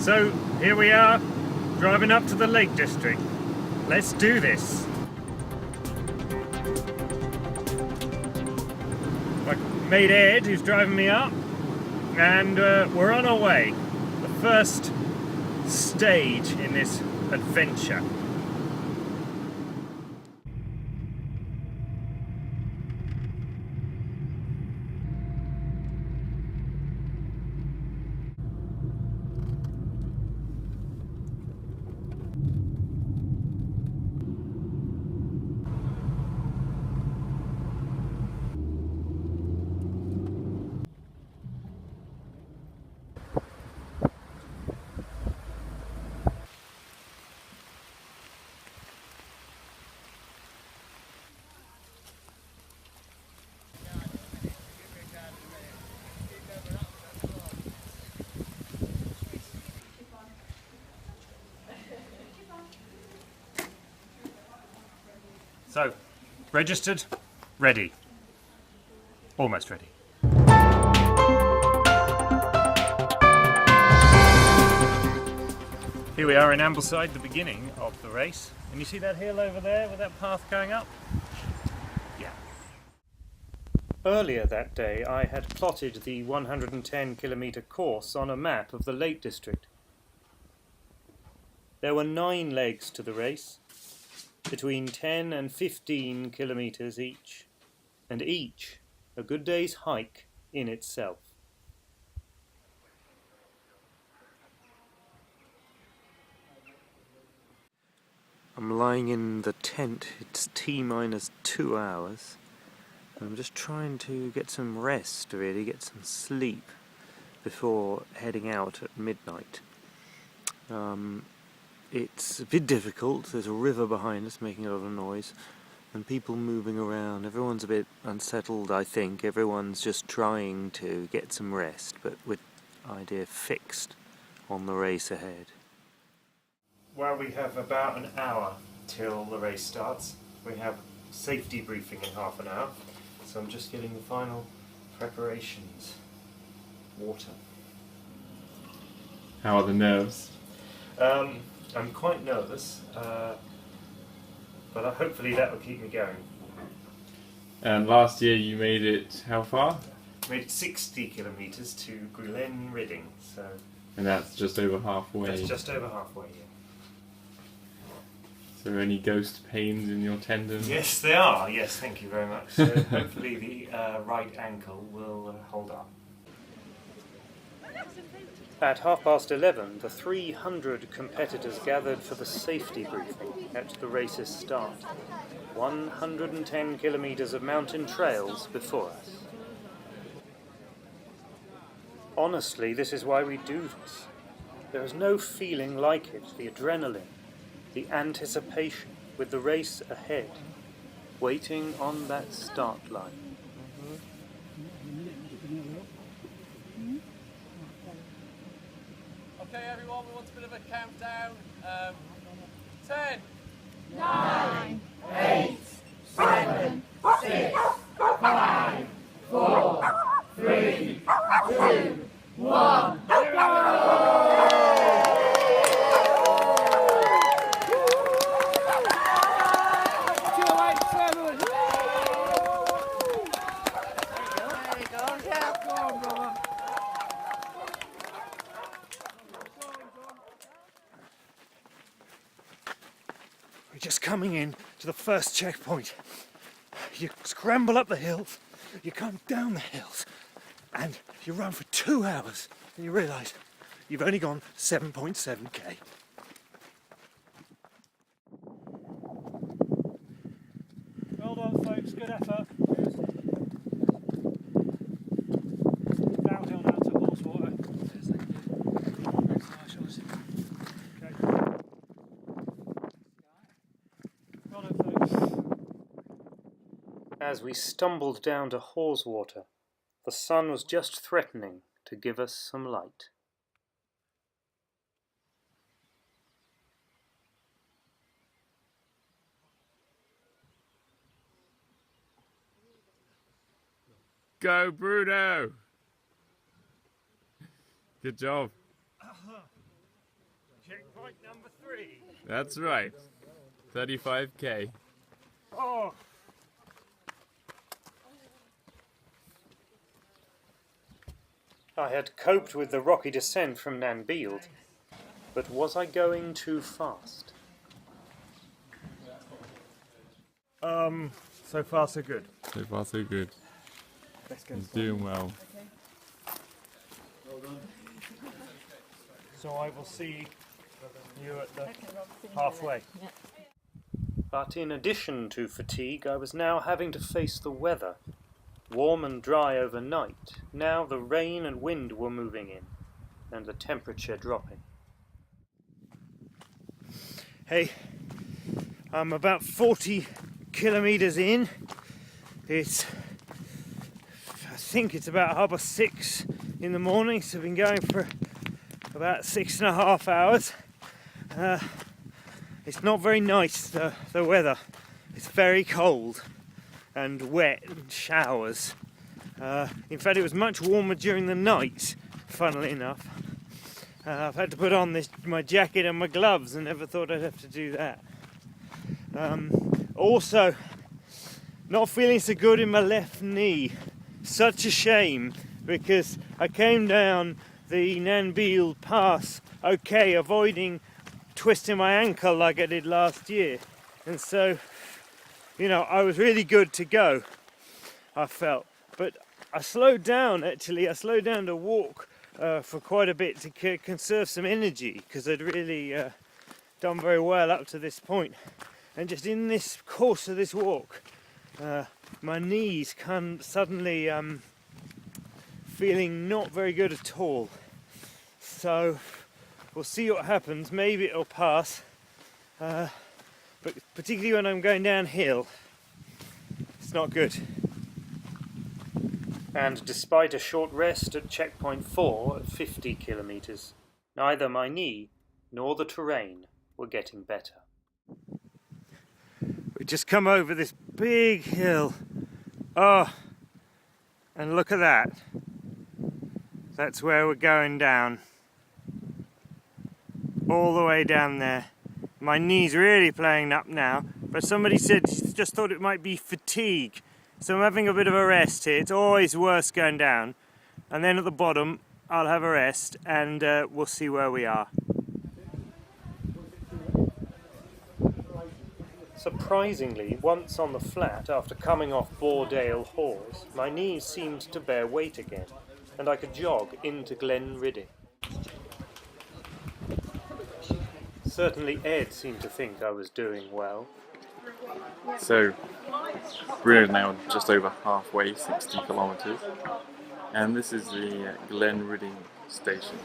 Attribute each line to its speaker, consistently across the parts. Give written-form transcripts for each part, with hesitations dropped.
Speaker 1: So here we are, driving up to the Lake District. Let's do this. My mate Ed, who's driving me up, and we're on our way. The first stage in this adventure. So, registered, ready. Almost ready. Here we are in Ambleside, the beginning of the race. And you see that hill over there with that path going up? Yeah. Earlier that day I had plotted the 110-kilometre course on a map of the Lake District. There were 9 legs to the race, between 10 and 15 kilometres each, and each a good day's hike in itself. I'm lying in the tent. It's T-minus 2 hours. I'm just trying to get some rest, really, get some sleep before heading out at midnight. It's a bit difficult. There's a river behind us making a lot of noise and people moving around. Everyone's a bit unsettled, I think. Everyone's just trying to get some rest, but with idea fixed on the race ahead. Well, we have about an hour till the race starts. We have safety briefing in half an hour, so I'm just getting the final preparations. Water.
Speaker 2: How are the nerves?
Speaker 1: I'm quite nervous, but hopefully that will keep me going.
Speaker 2: And last year you made it how far?
Speaker 1: Made it 60 kilometres to Glen Ridding, so...
Speaker 2: And that's just over halfway.
Speaker 1: That's just over halfway, yeah.
Speaker 2: So are there any ghost pains in your tendons?
Speaker 1: Yes, there are. Yes, thank you very much. So hopefully the right ankle will hold up. At 11:30, the 300 competitors gathered for the safety briefing at the race's start. 110 kilometres of mountain trails before us. Honestly, this is why we do this. There is no feeling like it, the adrenaline, the anticipation with the race ahead, waiting on that start line.
Speaker 3: Okay everyone, we want a bit of a countdown. 10,
Speaker 4: 9, 8, 7, 6, 5, 4, 3, 2, 1.
Speaker 1: We're just coming in to the first checkpoint. You scramble up the hills, you come down the hills, and you run for 2 hours, and you realise you've only gone 7.7k. Well done, folks, good effort. Downhill now to Haweswater. As we stumbled down to Haweswater, the sun was just threatening to give us some light.
Speaker 2: Go Bruno! Good job.
Speaker 1: Checkpoint number 3.
Speaker 2: That's right. 35k.
Speaker 1: Oh! I had coped with the rocky descent from Nanbeeld, but was I going too fast? So far so good.
Speaker 2: So far so good. He's doing well.
Speaker 1: So I will see you at the halfway. But in addition to fatigue, I was now having to face the weather. Warm and dry overnight. Now the rain and wind were moving in, and the temperature dropping. Hey, I'm about 40 kilometers in. I think it's about 6:30 in the morning, so I've been going for about 6.5 hours. It's not very nice, the weather. It's very cold and wet and showers. In fact, it was much warmer during the night, funnily enough. I've had to put on my jacket and my gloves and never thought I'd have to do that. Also, not feeling so good in my left knee. Such a shame, because I came down the Nanbeeld Pass okay, avoiding twisting my ankle like I did last year. And so, you know, I was really good to go, I felt. But I slowed down, actually. I slowed down to walk for quite a bit to conserve some energy, because I'd really done very well up to this point. And just in this course of this walk, my knees suddenly feeling not very good at all. So we'll see what happens. Maybe it'll pass, but particularly when I'm going downhill, it's not good. And despite a short rest at checkpoint 4 at 50 kilometers, neither my knee nor the terrain were getting better. We just come over this big hill. Oh, and look at that. That's where we're going down. All the way down there. My knee's really playing up now, but somebody said just thought it might be fatigue. So I'm having a bit of a rest here. It's always worse going down. And then at the bottom, I'll have a rest and we'll see where we are. Surprisingly, once on the flat, after coming off Boredale Hawes, my knees seemed to bear weight again, and I could jog into Glen Ridding. Certainly Ed seemed to think I was doing well.
Speaker 2: So, we're now just over halfway, 60 kilometers, and this is the Glen Ridding station.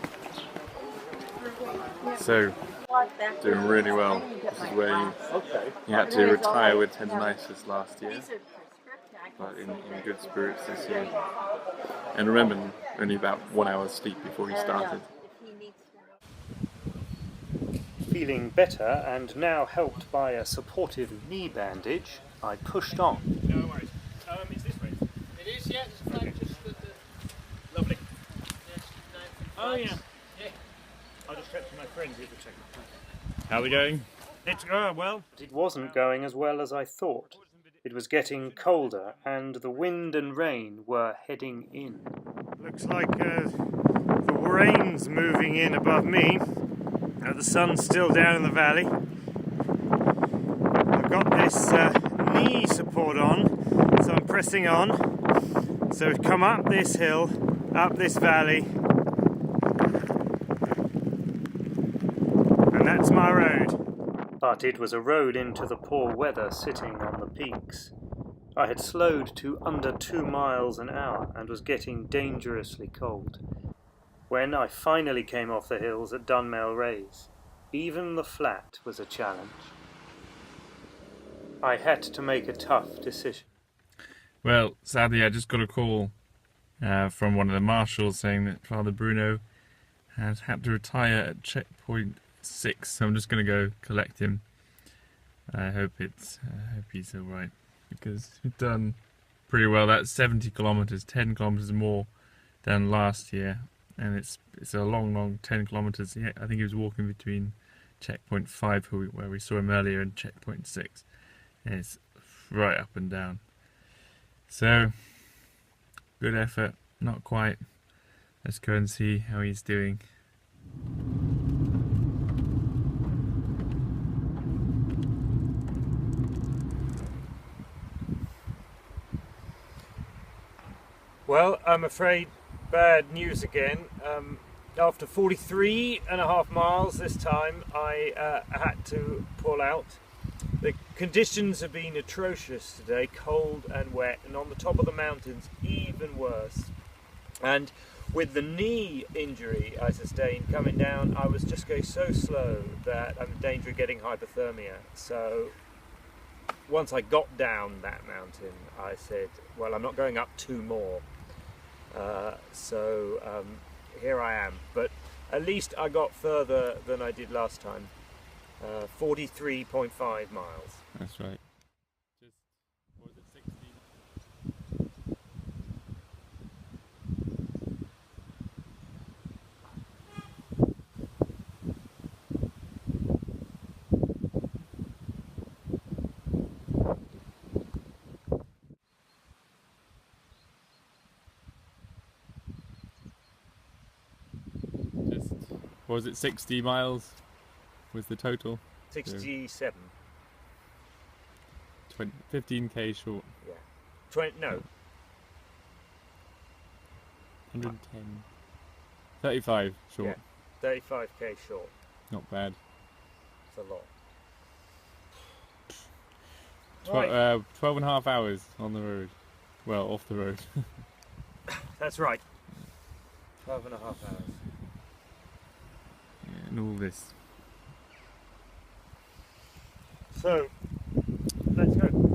Speaker 2: So, doing really well. This is where you had to retire with tendinitis last year, but in good spirits this year. And remember, only about 1 hour's sleep before he started. Feeling better, and now helped by a supportive knee bandage, I pushed on.
Speaker 3: No worries. It's this way. It is, yeah. There's a flag just for the...
Speaker 1: Lovely.
Speaker 3: Yes,
Speaker 1: Oh yeah.
Speaker 3: Yeah.
Speaker 1: I'll just check with my friends here to check.
Speaker 2: How are we going?
Speaker 1: Well, it wasn't going as well as I thought. It was getting colder, and the wind and rain were heading in. Looks like the rain's moving in above me. The sun's still down in the valley. I've got this knee support on, so I'm pressing on. So we've come up this hill, up this valley, and that's my road. But it was a road into the poor weather sitting on the peaks. I had slowed to under 2 miles an hour and was getting dangerously cold. When I finally came off the hills at Dunmail Raise, even the flat was a challenge. I had to make a tough decision.
Speaker 2: Well, sadly I just got a call from one of the marshals saying that Father Bruno has had to retire at checkpoint 6, so I'm just going to go collect him. I hope he's alright, because we've done pretty well. That's 70 kilometers, 10 kilometers more than last year, and it's a long 10 kilometers. I think he was walking between checkpoint 5, where we saw him earlier, and checkpoint 6, and it's right up and down. So good effort, not quite. Let's go and see how he's doing.
Speaker 1: Well, I'm afraid bad news again. After 43.5 miles this time, I had to pull out. The conditions have been atrocious today, cold and wet, and on the top of the mountains even worse. And with the knee injury I sustained coming down, I was just going so slow that I'm in danger of getting hypothermia. So once I got down that mountain, I said, well, I'm not going up 2 more. Here I am, but at least I got further than I did last time. 43.5 miles.
Speaker 2: That's right. Just, what was it, 60? What was it, 60 miles was the total?
Speaker 1: 67.
Speaker 2: 15k short.
Speaker 1: Yeah. No.
Speaker 2: 110. 35 short.
Speaker 1: Yeah. 35k short.
Speaker 2: Not bad.
Speaker 1: It's a lot.
Speaker 2: 12 and a half hours on the road. Well, off the road.
Speaker 1: That's right. 12.5 hours.
Speaker 2: Yeah, and all this.
Speaker 1: So, let's go.